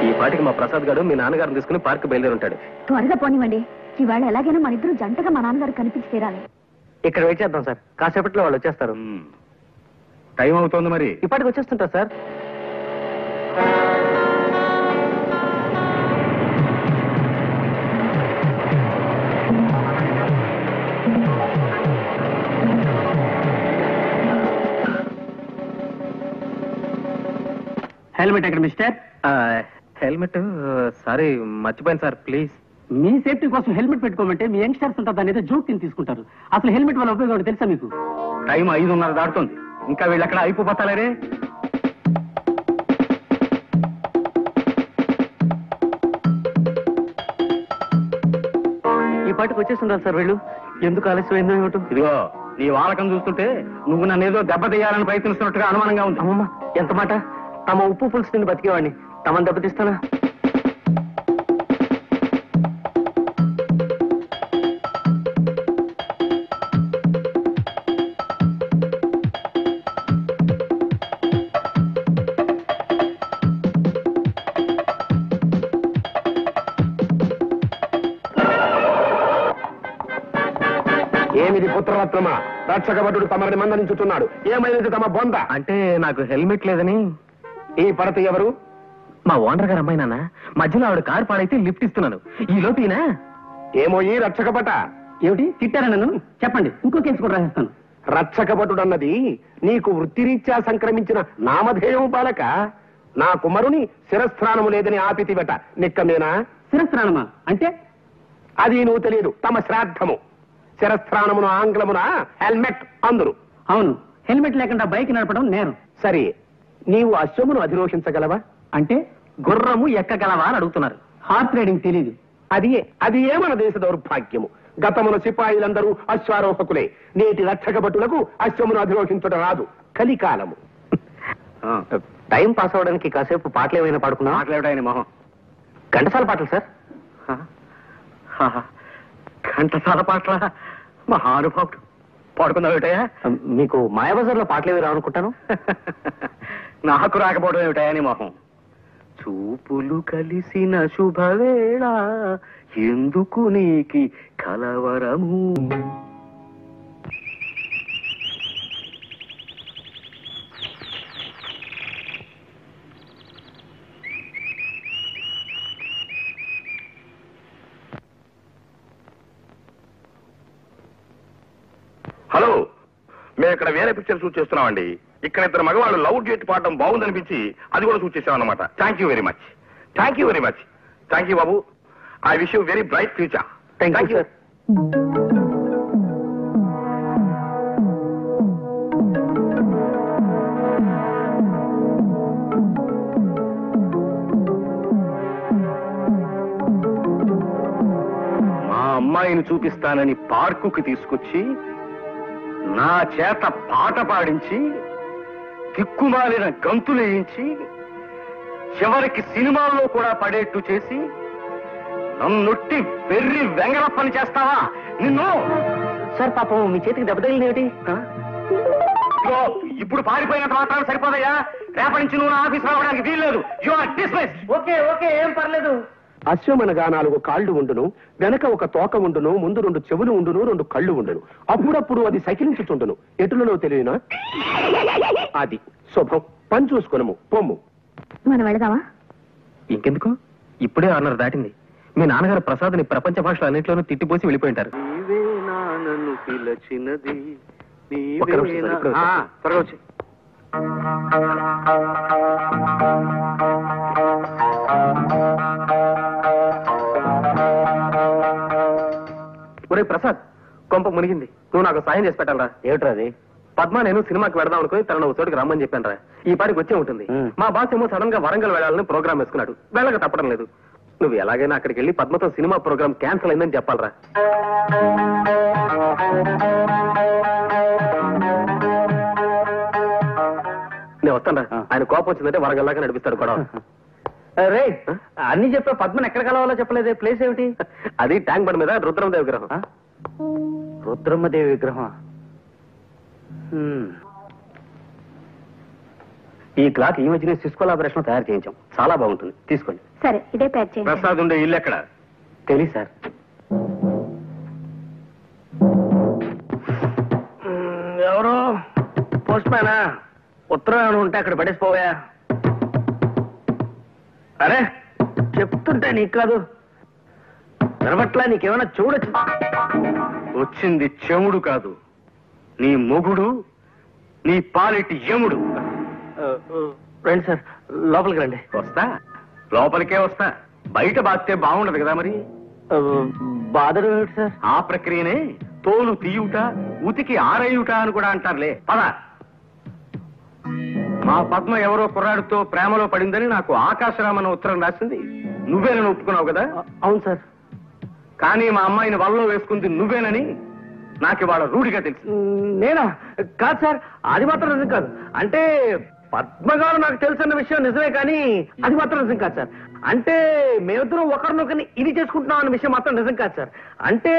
ఈ పాటికి మా ప్రసాద్ గారు మీ నాన్నగారిని తీసుకుని పార్క్ బయలుదేరుంటాడు. త్వరగా పోనివ్వండి. ఇవాళ ఎలాగైనా మన ఇద్దరు జంటగా మా నాన్నగారు కనిపించి తీరాలి. ఇక్కడ వెయిట్ చేద్దాం సార్, కాసేపట్లో వాళ్ళు వచ్చేస్తారు. టైం అవుతోంది మరి. ఇప్పటికి వచ్చేస్తుంటారు సార్. హెల్మెట్ ఎక్కడ మిస్టర్? హెల్మెట్ సారీ, మర్చిపోయాను సార్, ప్లీజ్. మీ సేఫ్టీ కోసం హెల్మెట్ పెట్టుకోమంటే మీ యంగ్స్టర్స్ ఉంటారు, దాని ఏదో జోక్ కింద తీసుకుంటారు. అసలు హెల్మెట్ వల్ల ఉపయోగం తెలుసా మీకు? టైం 5:30 దాటుతుంది, ఇంకా వీళ్ళు ఎక్కడ అయిపోతారే. ఈ పాటికి వచ్చేస్తుంటారు సార్ వీళ్ళు. ఎందుకు ఆలస్యమైందో ఏమిటో. ఇదిగో, నీ వాలకం చూస్తుంటే నువ్వు నన్ను ఏదో దెబ్బతీయాలని ప్రయత్నిస్తున్నట్టుగా అనుమానంగా ఉంది. అమ్మమ్మ, ఎంత మాట! తమ ఉప్పు పులుసు తిని బతికేవాడిని తమను దెబ్బతీస్తానా? ఏమిది పుత్రరత్నమా? రక్షక భటుడు తమని మందలించుతున్నాడు. ఏమైనది తమ బొంద? అంటే నాకు హెల్మెట్ లేదని. ఈ పడత ఎవరు? మా ఓనర్ గారు అమ్మాయి నాన్న. మధ్యలో ఆవిడ కారు పాడైతే లిఫ్ట్ ఇస్తున్నాను. ఈ లోపీనా? ఏమో ఈ రక్షక భట. ఏమిటి తిట్టారా నన్ను? చెప్పండి, ఇంకో కేసు కూడా రాసేస్తాను. రక్షకభటుడన్నది నీకు వృత్తిరీత్యా సంక్రమించిన నామధేయం బాలక. నా కుమారుని శిరస్త్రాణము లేదని ఆపితివట, నిక్కమేనా? శిరస్త్రాణమా అంటే? అది నువ్వు తెలియదు. తమ శ్రాద్ధము. శిరస్త్రాణమును ఆంగ్లమున హెల్మెట్ అందురు. అవును, హెల్మెట్ లేకుండా బైక్ నడపడం నేరం. సరే, నీవు అశ్వమును అధిరోహించగలవా? అంటే గుర్రము ఎక్కగలవా అని అడుగుతున్నారు. హార్స్ రైడింగ్ తెలీదు. అది ఏ మన దేశ దౌర్భాగ్యము. గతమున సిపాయిలందరూ అశ్వారోహకులే. నేటి రక్షకభటులకు అశ్వమును అధిరోహించుట రాదు. కలికాలము. టైం పాస్ అవడానికి కాసేపు పాటలు ఏమైనా పాడుకున్నా? మాట్లాడాయని మొహం. ఘంటసాల పాటలు సార్. ఘంటసాల పాటల మహానుభావుడు. పాడుకుందావుటయా? మీకు మాయాబజార్లో పాటలు ఏమి రావనుకుంటాను. నాకు రాకపోవడం ఏమిటాయని మొహం. చూపులు కలిసిన శుభవేళ ఎందుకు నీకి కలవరము. హలో, మేము ఇక్కడ వేరే పిక్చర్ షూట్ చేస్తున్నామండి. ఇక్కడ ఇద్దరు మగవాళ్ళు లవ్ డేట్ పాడడం బాగుందనిపించి అది కూడా షూట్ చేసాం అనమాట. Thank you very much. Thank you very much. Thank you Babu. I wish you very bright future. Thank you. మా అమ్మాయిని చూపిస్తానని పార్కుకి తీసుకొచ్చి నా చేత పాట పాడించి దిక్కుమాలిన గంతులేయించి చివరికి సినిమాల్లో కూడా పడేట్టు చేసి నన్నొట్టి వెర్రి వెంగళప్పని చేస్తావా నిన్ను? సార్ పాపం మీ చేతికి దెబ్బ తగిలిందేమిటి? ఇప్పుడు పారిపోయినంత మాత్రం సరిపోదయ్యా. రేపటి నుంచి నువ్వు నా ఆఫీస్ రావడానికి వీల్లేదు. You are dismissed. Okay okay, ఏం పర్లేదు. అశ్వమనగా 4 కాళ్ళు ఉండును, వెనక ఒక తోక ఉండును, ముందు 2 చెవులు ఉండును, 2 కళ్ళు ఉండును. అప్పుడప్పుడు అది సకిలించుతుండును. ఎటులలో తెలియనా? అది శుభం. పని చూసుకునము. పొమ్ము. మనం వెళదామా? ఇంకెందుకు, ఇప్పుడే 6:30 దాటింది. మీ నాన్నగారు ప్రసాద్ని ప్రపంచ భాషలు అన్నింటిలోనూ తిట్టిపోసి వెళ్ళిపోయింటారు. త్వరగా వచ్చి. ఒరే ప్రసాద్, కొంప మునిగింది. నువ్వు నాకు సాయం చేసి పెట్టాలరా. ఏమిట్రా అది? పద్మ నేను సినిమాకి వెళదాం అనుకుని తనను చోటుకి రమ్మని చెప్పాను రా. ఈ పాటికి వచ్చే ఉంటుంది. మా బాస్ ఏమో సడన్ గా వరంగల్ వెళ్ళాలని ప్రోగ్రామ్ వేసుకున్నాడు. వెళ్ళక తప్పడం లేదు. నువ్వు ఎలాగైనా అక్కడికి వెళ్ళి పద్మతో సినిమా ప్రోగ్రామ్ క్యాన్సిల్ అయిందని చెప్పాలరా. నేను వస్తాను రా. ఆయన కోపం వచ్చిందంటే వరంగల్ లాగా నడిపిస్తాడు కూడా. రే, అన్ని చెప్పే పద్మని ఎక్కడ కలవాలో చెప్పలేదే. ప్లేస్ ఏమిటి? అది ట్యాంక్ బండ్ మీద రుద్రమదేవి విగ్రహం. రుద్రమ్మదేవి విగ్రహం. ఈ క్లాక్ ఈ మధ్యనే సిస్కో లాబరేషన్ తయారు చేయించాం. చాలా బాగుంటుంది, తీసుకోండి. సరే, ఇదే ప్యాక్ చేయండి. ప్రసాద్ ఉండే ఇల్లు ఎక్కడ? తెలియదు సార్. ఎవరు? పోస్ట్ మ్యానా? ఉత్తరం ఉంటే అక్కడ పడేసిపోయా. అరే, చెప్తుంటే నీకు కాదు వినబట్లా. నీకేమైనా చూడొచ్చు. వచ్చింది చెముడు కాదు, నీ మొగుడు, నీ పాలిటి యముడు. రండి సార్, లోపలికి రండి. వస్తా, లోపలికే వస్తా. బయట బాస్తే బాగుండదు కదా మరి. బాధలు ఏమిటి సార్? ఆ ప్రక్రియనే తోలు తీయుట, ఉతికి ఆరేయుట అని కూడా అంటారులే. పద. మా పద్మ ఎవరో కుర్రాడితో ప్రేమలో పడిందని నాకు ఆకాశరామన్న ఉత్తరం రాసింది. నువ్వేనని ఒప్పుకున్నావు కదా? అవును సార్. కానీ మా అమ్మాయిని వల్లో వేసుకుంది నువ్వేనని నాకు ఇవాళ రూఢిగా తెలుసు. నేనా? కాదు సార్, అది మాత్రం నిజం కాదు. అంటే పద్మ గారు నాకు తెలుసన్న విషయం నిజమే, కానీ అది మాత్రం నిజం కాదు సార్. అంటే మేమిద్దరం ఒకరినొకరిని ఇది చేసుకుంటున్నాం అన్న విషయం మాత్రం నిజం కాదు సార్. అంటే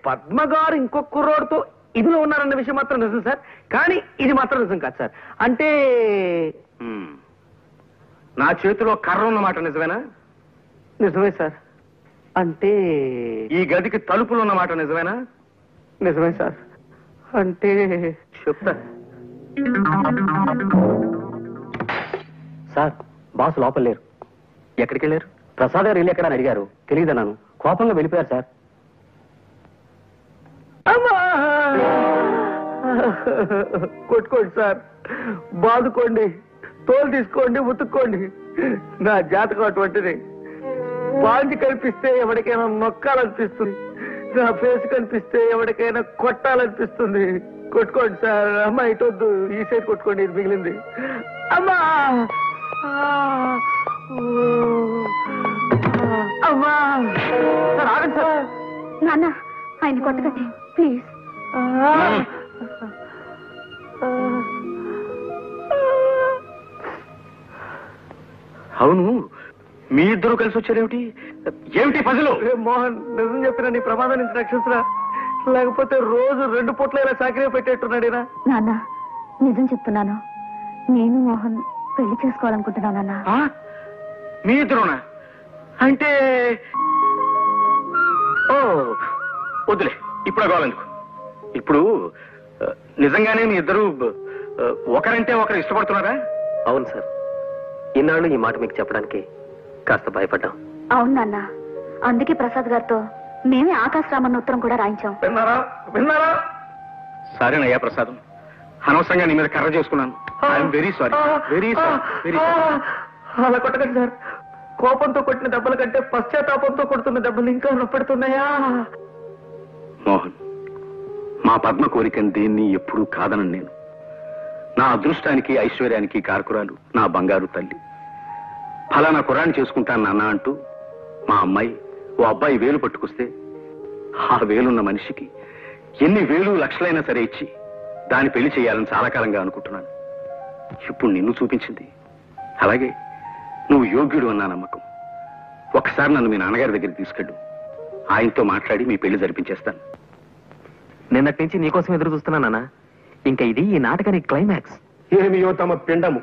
పద్మ గారు ఇంకొక కుర్రోడితో ఇదిలో ఉన్నారన్న విషయం మాత్రం నిజం సార్, కానీ ఇది మాత్రం నిజం కాదు సార్. అంటే నా చేతిలో కర్ర ఉన్నమాట నిజమేనా? నిజమే సార్. అంటే ఈ గదికి తలుపులు ఉన్నమాట నిజమేనా? నిజమే సార్. అంటే చెప్తా సార్. బాస్ లోపల లేరు. ఎక్కడికి వెళ్ళారు? ప్రసాద్ గారు ఇల్లు ఎక్కడ అని అడిగారు. తెలియదన్నాను. కోపంగా వెళ్ళిపోయారు సార్. కొట్టుకోండి సార్, బాదుకోండి, తోలు తీసుకోండి, ఉతుక్కోండి. నా జాతకం అటువంటిది. పాంచి కనిపిస్తే ఎవరికైనా నొక్కాలనిపిస్తుంది, నా ఫేస్ కనిపిస్తే ఎవరికైనా కొట్టాలనిపిస్తుంది. కొట్టుకోండి సార్. అమ్మా ఇటొద్దు, ఈ సైడ్ కొట్టుకోండి, ఇది మిగిలింది. అమ్మా అమ్మా సార్, ఆగండి సార్. నాన్న ఆయన కొట్టకండి ప్లీజ్. అవును, మీ ఇద్దరు కలిసి వచ్చారేమిటి? ఏమిటి పజలు? మోహన్, నిజం చెప్పిన నీ ప్రమాదం నుంచి రక్షించరా, లేకపోతే రోజు 2 పూట్ల ఇలా చాకరీ పెట్టేట్టున్నాడేనా? నాన్న నిజం చెప్తున్నాను, నేను మోహన్ పెళ్లి చేసుకోవాలనుకుంటున్నానన్నా. మీ ఇద్దరునా? అంటే ఓ వద్దులే, ఇప్పుడు కావాలనుకో. ఇప్పుడు నిజంగానే మీ ఇద్దరు ఒకరంటే ఒకరు ఇష్టపడుతున్నారా? అవును సార్, ఇన్నాళ్ళు ఈ మాట మీకు చెప్పడానికి కాస్త భయపడ్డాం. అవును నాన్న, అందుకే ప్రసాద్ గారితో మేమే ఆకాశరామన్న ఉత్తరం కూడా రాయించాం. విన్నారా విన్నారా? సరేనయ్యా ప్రసాదం, అనవసరంగా నీ మీద కర్ర చేసుకున్నాను. I'm very sorry, very sorry, very sorry. అలా కొట్టకండి సార్. కోపంతో కొట్టిన దెబ్బల కంటే పశ్చాత్తాపంతో కొడుతున్న దెబ్బలు ఇంకా నొప్పెడుతున్నాయా? మోహన్, మా పద్మ కోరికని దేన్ని ఎప్పుడూ కాదనను నేను. నా అదృష్టానికి ఐశ్వర్యానికి కారకురాలు నా బంగారు తల్లి. ఫలానా కురాన్ని చేసుకుంటాను నాన్న అంటూ మా అమ్మాయి ఓ అబ్బాయి వేలు పట్టుకొస్తే ఆ వేలున్న మనిషికి ఎన్ని వేలు లక్షలైనా సరే ఇచ్చి దాన్ని పెళ్లి చేయాలని చాలా కాలంగా అనుకుంటున్నాను. ఇప్పుడు నిన్ను చూపించింది. అలాగే నువ్వు యోగ్యుడు అన్న నమ్మకం. ఒకసారి నన్ను మీ నాన్నగారి దగ్గరికి తీసుకెళ్ళు, ఆయనతో మాట్లాడి మీ పెళ్లి జరిపించేస్తాను. నిన్నటి నుంచి నీకోసం ఎదురు చూస్తున్నానా? ఇంకా ఇది ఈ నాటకానికి క్లైమాక్స్. ఏమియో తమ పిండము.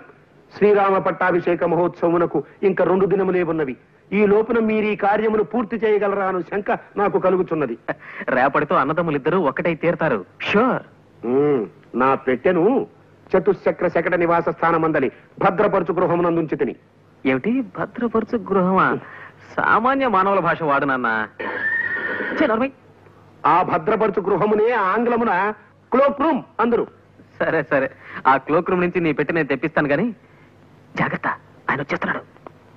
శ్రీరామ పట్టాభిషేక మహోత్సవమునకు ఇంకా 2 దినములే ఉన్నవి. ఈ లోపున మీరు ఈ కార్యమును పూర్తి చేయగలరా అను శంక నాకు కలుగుతున్నది. రేపటితో అన్నదమ్ములిద్దరూ ఒక్కటై తీరుతారు. షూర్. నా పెట్టెను చతుశ్చక్ర శకట నివాస స్థానమందలి భద్రపరచు గృహమునందుంచి తిని. ఏమిటి భద్రపరచు గృహమా? సామాన్య మానవుల భాష వాడునన్నా. ఆ భద్రపరచు గృహమునే ఆంగ్లమున క్లోక్ రూమ్ అందరు. సరే సరే, ఆ క్లోక్ రూమ్ నుంచి నీ పెట్టి నేను తెప్పిస్తాను గాని జాగ్రత్త, ఆయన వచ్చేస్తున్నాడు.